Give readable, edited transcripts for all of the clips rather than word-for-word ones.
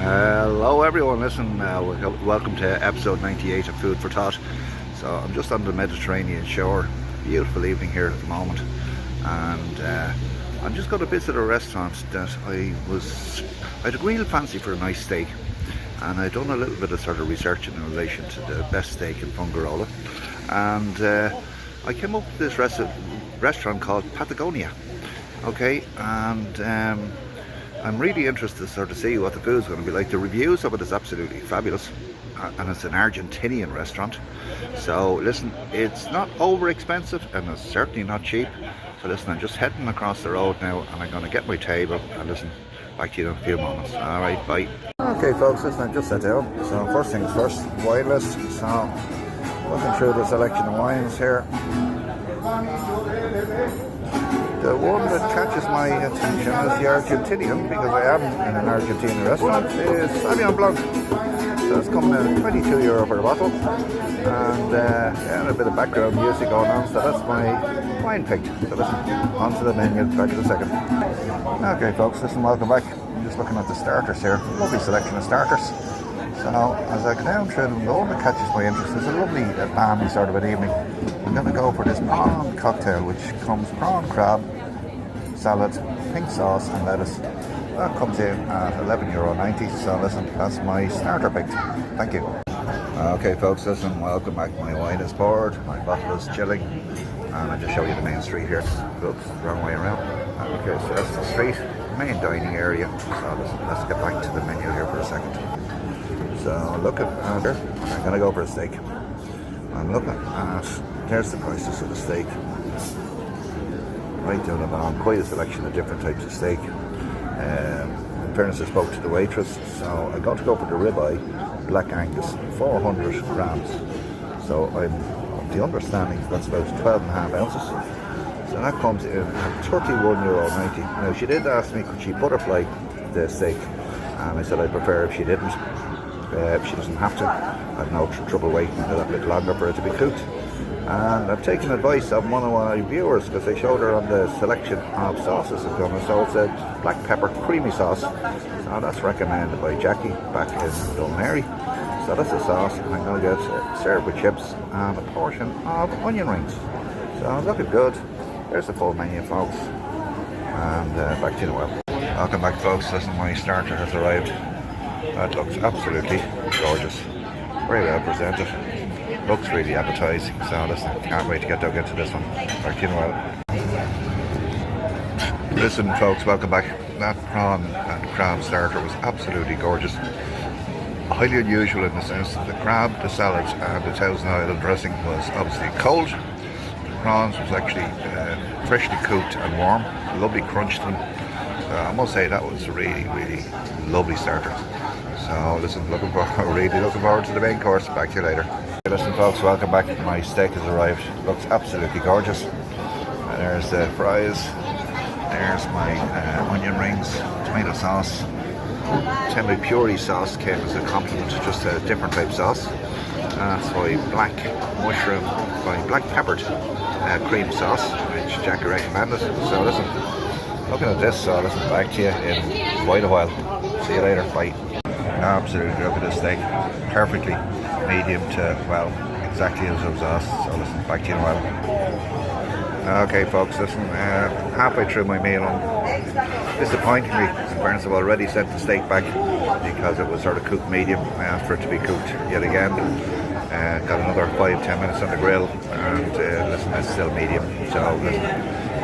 Hello everyone, listen, welcome to episode 98 of Food for Thought. So I'm just on the Mediterranean shore, beautiful evening here at the moment, and I'm just going to visit a restaurant that I had a real fancy for a nice steak, and I'd done a little bit of sort of research in relation to the best steak in Fungarola, and I came up with this restaurant called Patagonia, okay, and I'm really interested to sort of see what the food's going to be like. The reviews of it is absolutely fabulous, and it's an Argentinian restaurant. So listen, it's not over expensive and it's certainly not cheap. So listen, I'm just heading across the road now and I'm going to get my table and listen, back to you in a few moments. Alright, bye. Okay folks, listen, I've just sat down. So first things first, wine list. So looking through the selection of wines here. The one that catches my attention is the Argentinian, because I am in an Argentinian restaurant, is Sauvignon Blanc. So it's coming in at €22 per bottle, and yeah, a bit of background music going on, so that's my wine pick. So listen, on to the menu, back in a second. Okay folks, listen, welcome back. I'm just looking at the starters here, lovely selection of starters. So as I go down through them, the one that catches my interest is a lovely balmy sort of an evening. I'm going to go for this prawn cocktail, which comes prawn crab, salad, pink sauce and lettuce. That comes in at €11.90, so listen, that's my starter pick. Thank you. Okay folks, listen, welcome back. My wine is poured, my bottle is chilling, and I'll just show you the main street here. Oops, wrong way around. Okay, so that's the street, main dining area. So listen, let's get back to the menu here for a second. So looking at here, I'm going to go for a steak. I'm looking at, there's the prices of the steak. Right down the bottom, quite a selection of different types of steak. In fairness, I spoke to the waitress, so I got to go for the ribeye, Black Angus, 400 grams. So I'm of the understanding that's about 12.5 ounces. So that comes in at €31.90. Now she did ask me could she butterfly the steak, and I said I'd prefer if she didn't. If she doesn't have to, I've no trouble waiting a little bit longer for it to be cooked. And I've taken advice of one of my viewers, because I showed her on the selection of sauces I've done. So it's a black pepper creamy sauce. So that's recommended by Jackie back in Dunmary. So that's the sauce, and I'm going to get served with chips and a portion of onion rings. So looking good. There's the full menu folks, and back to you in a while. Welcome back folks, listen, my starter has arrived. That looks absolutely gorgeous, very well presented, looks really appetising, so listen, can't wait to get dug into this one. Back to you in a while. Listen folks, welcome back. That prawn and crab starter was absolutely gorgeous, highly unusual in the sense that the crab, the salad and the Thousand Island dressing was obviously cold. The prawns was actually freshly cooked and warm, lovely crunch to them. I must say that was really lovely starter. So listen, really looking forward to the main course. Back to you later. Listen folks, welcome back. My steak has arrived. Looks absolutely gorgeous. There's the fries. There's my onion rings, tomato sauce. Temu puree sauce came as a compliment, just a different type sauce. That's my black mushroom, my black peppered cream sauce, which Jackie recommended. So listen, looking at this, so listen, back to you in quite a while. See you later, bye. Absolutely, look at this steak, perfectly medium to, well, exactly as it was asked. So listen, back to you in a while. Okay folks, listen, halfway through my meal, disappointingly, in fairness, I've already sent the steak back because it was sort of cooked medium. I asked for it to be cooked yet again. Got another 5-10 minutes on the grill, and listen, it's still medium. So listen,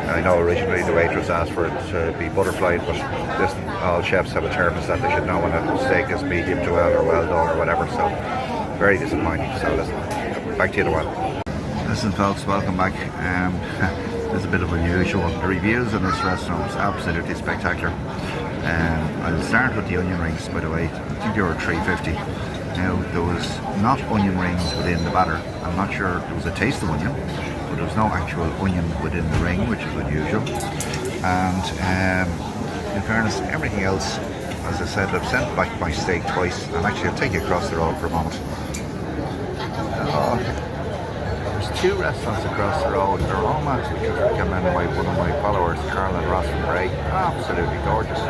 I know originally the waitress asked for it to be butterflied, but listen, all chefs have a term that they should know when a steak is medium to well or well done or whatever, so very disappointing. So listen, back to you in a while. Listen folks, welcome back. It's a bit of unusual. The reviews in this restaurant is absolutely spectacular. I'll start with the onion rings, by the way. I think they were $3.50. Now there was not onion rings within the batter. I'm not sure, there was a taste of onion, but there was no actual onion within the ring, which is unusual. And in fairness, everything else, as I said, I've sent back my steak twice, and actually I'll take you across the road for a moment. There's two restaurants across the road. They're all actually recommended by one of my followers, Carl and Ross from Bray. Absolutely gorgeous.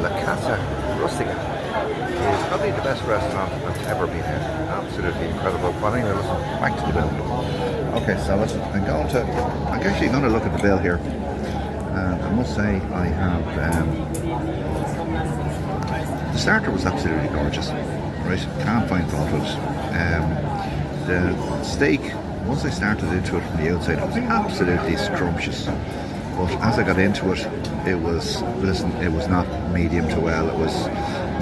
La Casa Rustica is probably the best restaurant I've ever been in. Absolutely incredible. But anyway, listen, back to the bill. Okay, so listen, I'm actually going to look at the bill here. And I must say, I have, the starter was absolutely gorgeous, right? Can't find fault with it. The steak, once I started into it from the outside, it was absolutely scrumptious. But as I got into it, it was not medium to well, it was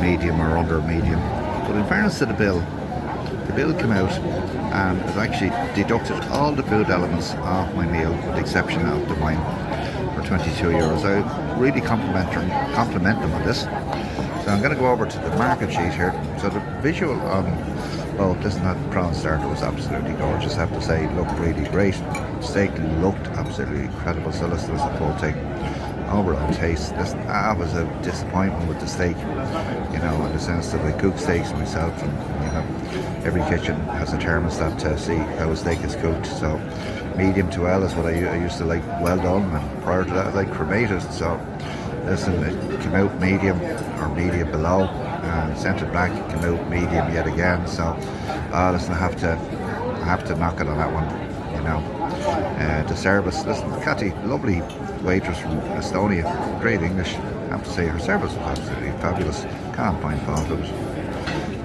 medium or under medium. But in fairness to the bill came out and it actually deducted all the food elements of my meal with the exception of the wine for €22. I really compliment them on this. So I'm going to go over to the market sheet here. So the visual on, listen, that prawn starter was absolutely gorgeous, I have to say. It looked really great. Steak looked absolutely incredible. So listen, there's the full thing. Overall taste, listen, I was a disappointment with the steak, in the sense that I cook steaks myself, and every kitchen has a thermostat to see how a steak is cooked. So medium to well is what I used to like, well done, and prior to that I like cremated. So listen, it came out medium or medium below, and scented black came out medium yet again. So listen, I have to knock it on that one. The service, listen, Cathy, lovely waitress from Estonia, great English. I have to say her service was absolutely fabulous. Can't find fault with it.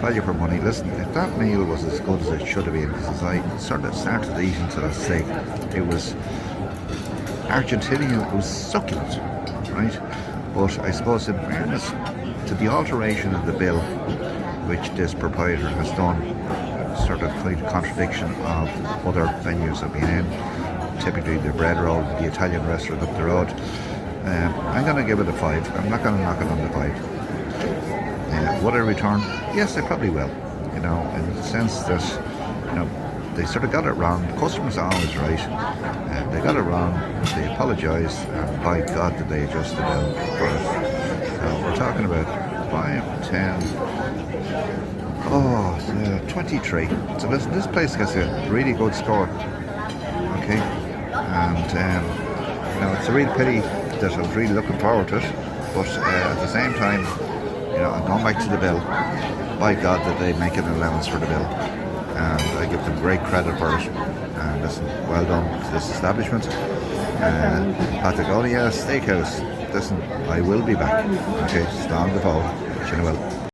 Value for money. Listen, if that meal was as good as it should have been, because as I sort of started eating to that steak, it was Argentinian, it was succulent, right? But I suppose in fairness to the alteration of the bill, which this proprietor has done, sort of complete contradiction of other venues I've been in, typically the bread roll, the Italian restaurant up the road. I'm going to give it a 5. I'm not going to knock it on the 5. Would I return? Yes, I probably will. In the sense that they sort of got it wrong. The customer's always right. They got it wrong. They apologised, and by God did they adjust it down for it. We're talking about 5, 10. 23. So listen, this place gets a really good score. Okay, and it's a real pity that I was really looking forward to it, but at the same time, I'm going back to the bill. By God, that they make an allowance for the bill, and I give them great credit for it. And listen, well done to this establishment, Patagonia Steakhouse. Listen, I will be back. Okay, stand the phone. You know well.